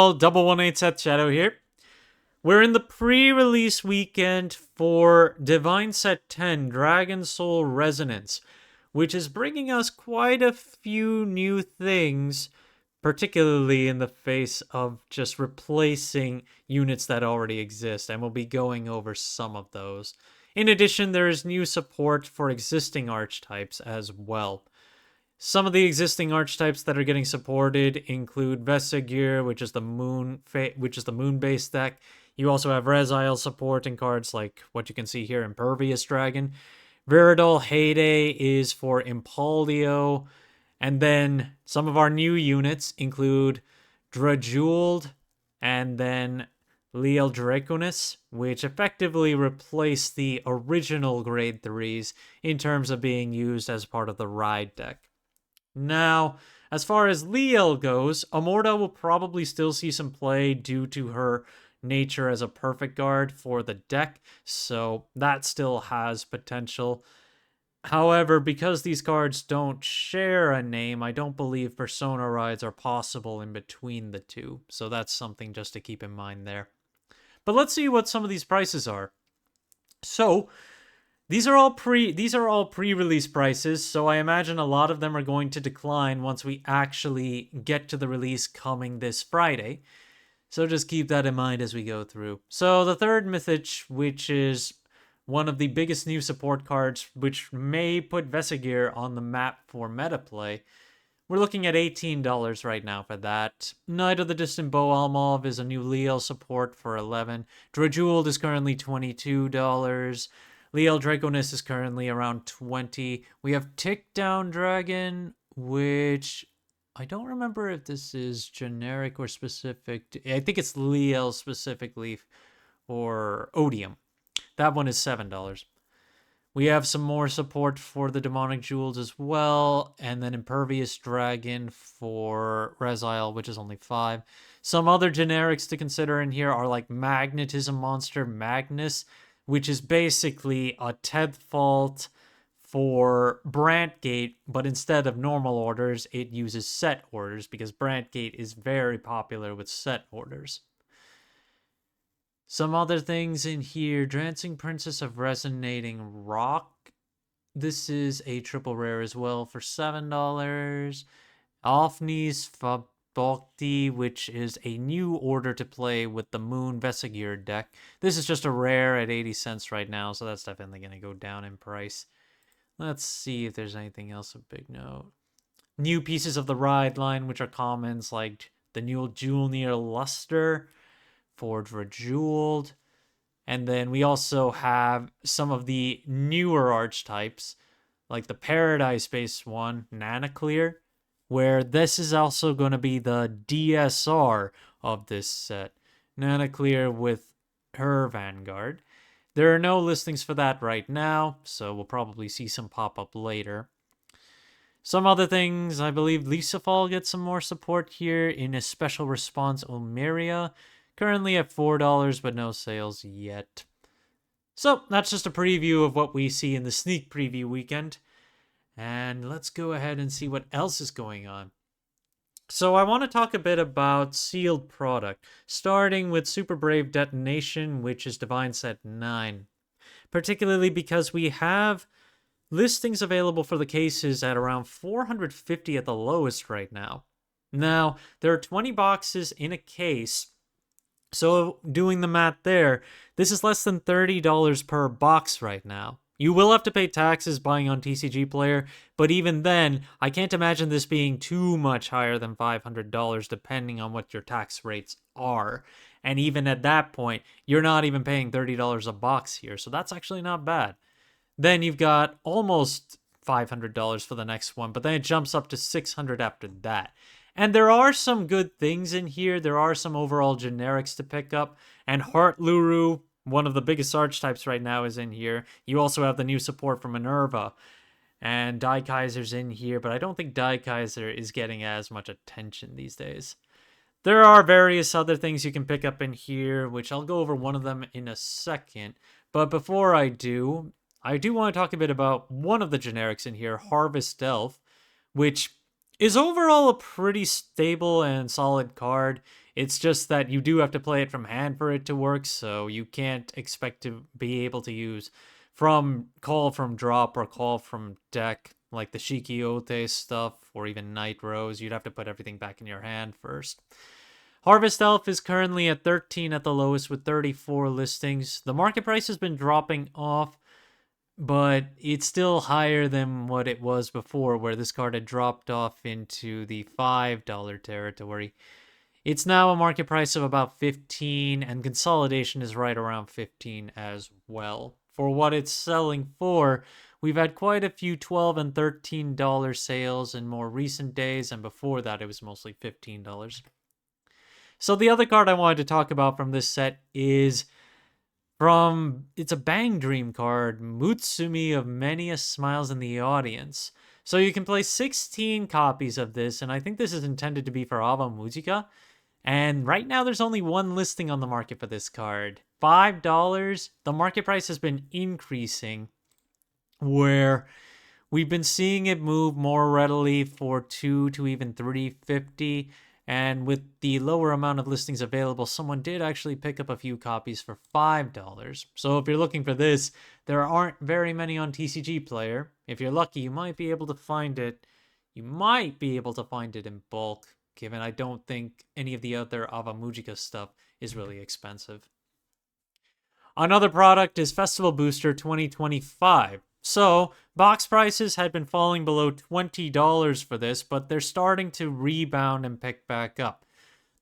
all, Double 18 Seth Shadow here. We're in the pre-release weekend for Divine Set 10 Dragon Soul Resonance, which is bringing us quite a few new things, particularly in the face of just replacing units that already exist, and we'll be going over some of those. In addition, there is new support for existing archetypes as well. Some of the existing archetypes that are getting supported include Vesigir, which is the moon-based deck. You also have Rezile supporting cards like what you can see here, Impervious Dragon. Viridol Heyday is for Impaldio. And then some of our new units include Drajuled and then Leal Draconis, which effectively replace the original Grade 3s in terms of being used as part of the Ride deck. Now, as far as Leal goes, Amorda will probably still see some play due to her nature as a perfect guard for the deck, so that still has potential. However, because these cards don't share a name, I don't believe Persona rides are possible in between the two, so that's something just to keep in mind there. But let's see what some of these prices are. So, these are all pre-release prices, so I imagine a lot of them are going to decline once we actually get to the release coming this Friday. So just keep that in mind as we go through. So the third Mythich, which is one of the biggest new support cards, which may put Vesigir on the map for meta play, we're looking at $18 right now for that. Knight of the Distant Bow Almov is a new Leal support for $11. Drajuled is currently $22. Leal Draconis is currently around $20. We have Tick Down Dragon, which I don't remember if this is generic or specific. I think it's Leal specifically or Odium. That one is $7. We have some more support for the Demonic Jewels as well, and then Impervious Dragon for Rezile, which is only $5. Some other generics to consider in here are like Magnetism Monster Magnus, which is basically a 10th fault for Brantgate, but instead of normal orders, it uses set orders because Brantgate is very popular with set orders. Some other things in here, Drancing Princess of Resonating Rock. This is a triple rare as well for $7. Alfni's Bhakti, which is a new order to play with the Moon Vesigir deck. This is just a rare at 80 cents right now, so that's definitely going to go down in price. Let's see if there's anything else of big note. New pieces of the Ride line, which are commons, like the new Julnir Luster for Drajuled. And then we also have some of the newer archetypes, like the Paradise-based one, Nanaclear, where this is also going to be the DSR of this set. Nanaclear with her Vanguard. There are no listings for that right now, so we'll probably see some pop up later. Some other things, I believe Lisafal gets some more support here in a special response Omeria. Currently at $4, but no sales yet. So, that's just a preview of what we see in the sneak preview weekend. And let's go ahead and see what else is going on. So I want to talk a bit about sealed product, starting with Super Brave Detonation, which is Divine Set 9. Particularly because we have listings available for the cases at around $450 at the lowest right now. Now, there are 20 boxes in a case, so doing the math there, this is less than $30 per box right now. You will have to pay taxes buying on TCG Player, but even then, I can't imagine this being too much higher than $500 depending on what your tax rates are. And even at that point, you're not even paying $30 a box here, so that's actually not bad. Then you've got almost $500 for the next one, but then it jumps up to $600 after that. And there are some good things in here. There are some overall generics to pick up, and Heart Luru, one of the biggest archetypes right now, is in here. You also have the new support from Minerva. And Daikaiser's in here, but I don't think Daikaiser is getting as much attention these days. There are various other things you can pick up in here, which I'll go over one of them in a second. But before I do want to talk a bit about one of the generics in here, Harvest Elf, which is overall a pretty stable and solid card. It's just that you do have to play it from hand for it to work, so you can't expect to be able to use from call from drop or call from deck like the Shikiote stuff or even Night Rose. You'd have to put everything back in your hand first. Harvest Elf is currently at 13 at the lowest with 34 listings. The market price has been dropping off, but it's still higher than what it was before, where this card had dropped off into the $5 territory. It's now a market price of about 15, and consolidation is right around 15 as well. For what it's selling for, we've had quite a few $12 and $13 sales in more recent days, and before that it was mostly $15. So the other card I wanted to talk about from this set is it's a Bang Dream card, Mutsumi of Many a Smiles in the Audience. So you can play 16 copies of this, and I think this is intended to be for Ava Musica. And right now there's only one listing on the market for this card. $5. The market price has been increasing, where we've been seeing it move more readily for $2 to even $3.50. And with the lower amount of listings available, someone did actually pick up a few copies for $5. So if you're looking for this, there aren't very many on TCG Player. If you're lucky, you might be able to find it. You might be able to find it in bulk, given I don't think any of the other Ava Mujica stuff is really expensive. Another product is Festival Booster 2025. So, box prices had been falling below $20 for this, but they're starting to rebound and pick back up.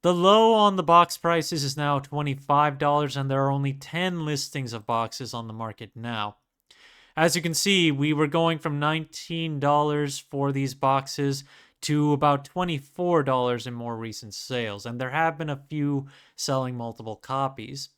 The low on the box prices is now $25, and there are only 10 listings of boxes on the market now. As you can see, we were going from $19 for these boxes to about $24 in more recent sales, and there have been a few selling multiple copies.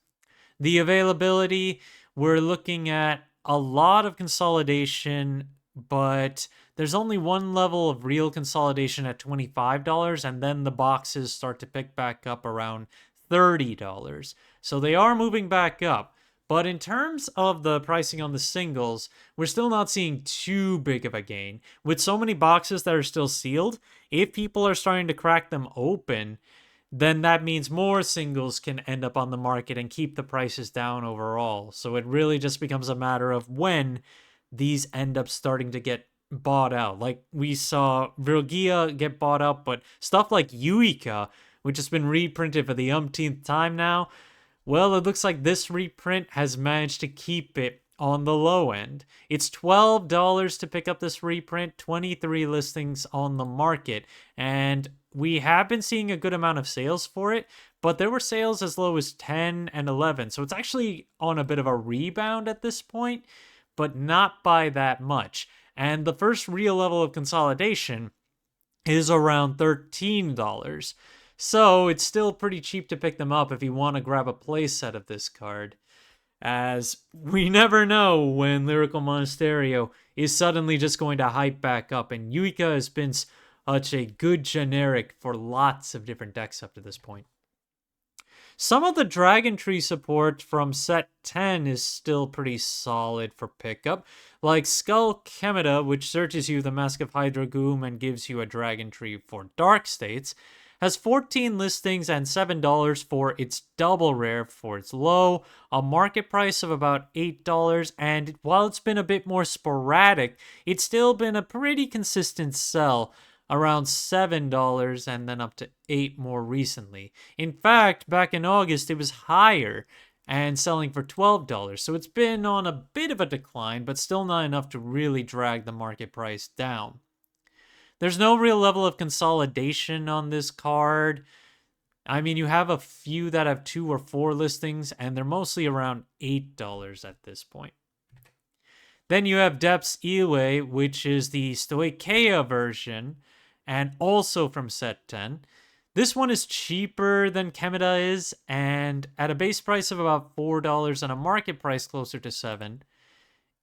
The availability, we're looking at a lot of consolidation, but there's only one level of real consolidation at $25, and then the boxes start to pick back up around $30. So they are moving back up. But in terms of the pricing on the singles, we're still not seeing too big of a gain. With so many boxes that are still sealed, if people are starting to crack them open, then that means more singles can end up on the market and keep the prices down overall. So it really just becomes a matter of when these end up starting to get bought out. Like we saw Virgia get bought out, but stuff like Yuika, which has been reprinted for the umpteenth time now, well, it looks like this reprint has managed to keep it on the low end. It's $12 to pick up this reprint, 23 listings on the market, and we have been seeing a good amount of sales for it, but there were sales as low as 10 and 11, so it's actually on a bit of a rebound at this point, but not by that much. And the first real level of consolidation is around $13. So it's still pretty cheap to pick them up if you want to grab a playset of this card, as we never know when Lyrical Monasterio is suddenly just going to hype back up, and Yuika has been such a good generic for lots of different decks up to this point. Some of the Dragon Tree support from set 10 is still pretty solid for pickup, like Skull Chemida, which searches you the Mask of Hydragoom and gives you a Dragon Tree for Dark States, has 14 listings and $7 for its double rare for its low, a market price of about $8, and while it's been a bit more sporadic, it's still been a pretty consistent sell, around $7 and then up to $8 more recently. In fact, back in August, it was higher and selling for $12, so it's been on a bit of a decline, but still not enough to really drag the market price down. There's no real level of consolidation on this card. I mean, you have a few that have 2 or 4 listings, and they're mostly around $8 at this point. Then you have Depths Iwe, which is the Stoicheia version, and also from set 10. This one is cheaper than Chemida is, and at a base price of about $4 and a market price closer to $7.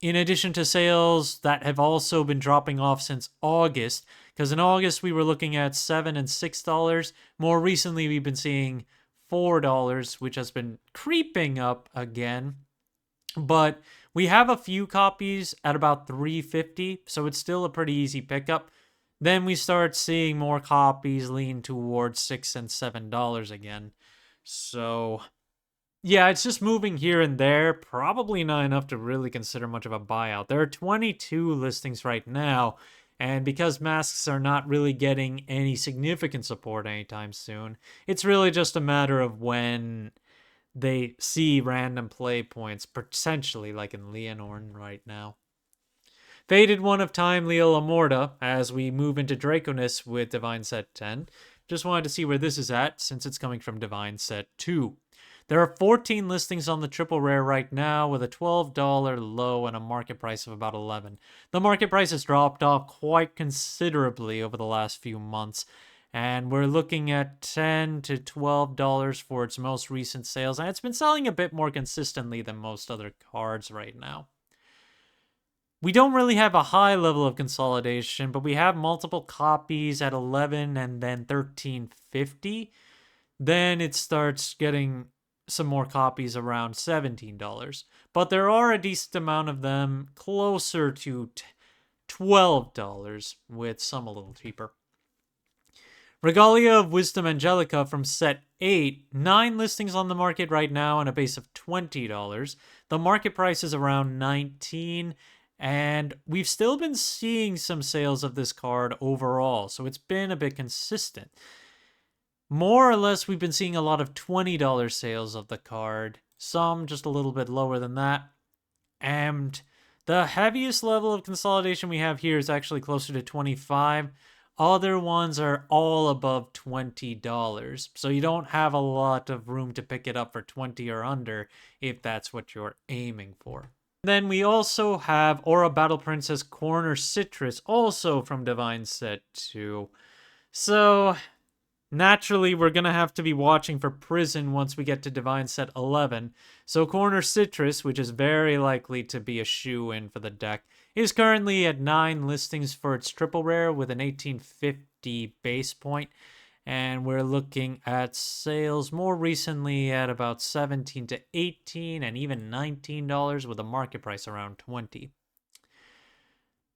In addition to sales that have also been dropping off since August, because in August we were looking at $7 and $6. More recently we've been seeing $4, which has been creeping up again. But we have a few copies at about $3.50, so it's still a pretty easy pickup. then we start seeing more copies lean towards $6 and $7 again. So yeah, it's just moving here and there. Probably not enough to really consider much of a buyout. There are 22 listings right now, and because masks are not really getting any significant support anytime soon, it's really just a matter of when they see random play points, potentially like in Leonorn right now. Faded One of Time, Leo Lamorta, as we move into Draconis with Divine Set 10. Just wanted to see where this is at, since it's coming from Divine Set 2. There are 14 listings on the triple rare right now with a $12 low and a market price of about $11. The market price has dropped off quite considerably over the last few months, and we're looking at $10 to $12 for its most recent sales, and it's been selling a bit more consistently than most other cards right now. We don't really have a high level of consolidation, but we have multiple copies at 11 and then 13.50. Then it starts getting some more copies around $17. But there are a decent amount of them closer to $12, with some a little cheaper. Regalia of Wisdom Angelica from set 8, 9 listings on the market right now and a base of $20. The market price is around $19, and we've still been seeing some sales of this card overall, so it's been a bit consistent. More or less, we've been seeing a lot of $20 sales of the card, some just a little bit lower than that. And the heaviest level of consolidation we have here is actually closer to $25. Other ones are all above $20, so you don't have a lot of room to pick it up for 20 or under if that's what you're aiming for. Then we also have Aura Battle Princess Corner Citrus, also from Divine Set 2. So naturally, we're going to have to be watching for Prison once we get to Divine Set 11. So Corner Citrus, which is very likely to be a shoe-in for the deck, is currently at 9 listings for its triple rare with an 1850 base point. And we're looking at sales more recently at about $17 to $18 and even $19 with a market price around $20.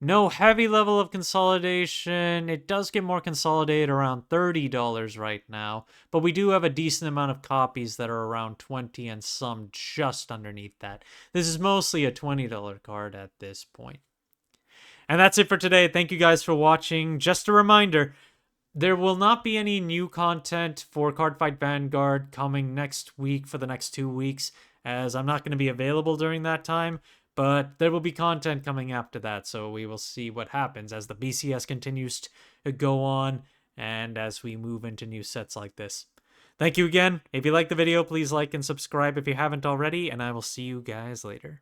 No heavy level of consolidation. It does get more consolidated around $30 right now, but we do have a decent amount of copies that are around $20 and some just underneath that. This is mostly a $20 card at this point. And that's it for today. Thank you guys for watching. Just a reminder, there will not be any new content for Cardfight Vanguard coming next week for the next 2 weeks, as I'm not going to be available during that time. But there will be content coming after that, so we will see what happens as the BCS continues to go on and as we move into new sets like this. Thank you again. If you liked the video, please like and subscribe if you haven't already, and I will see you guys later.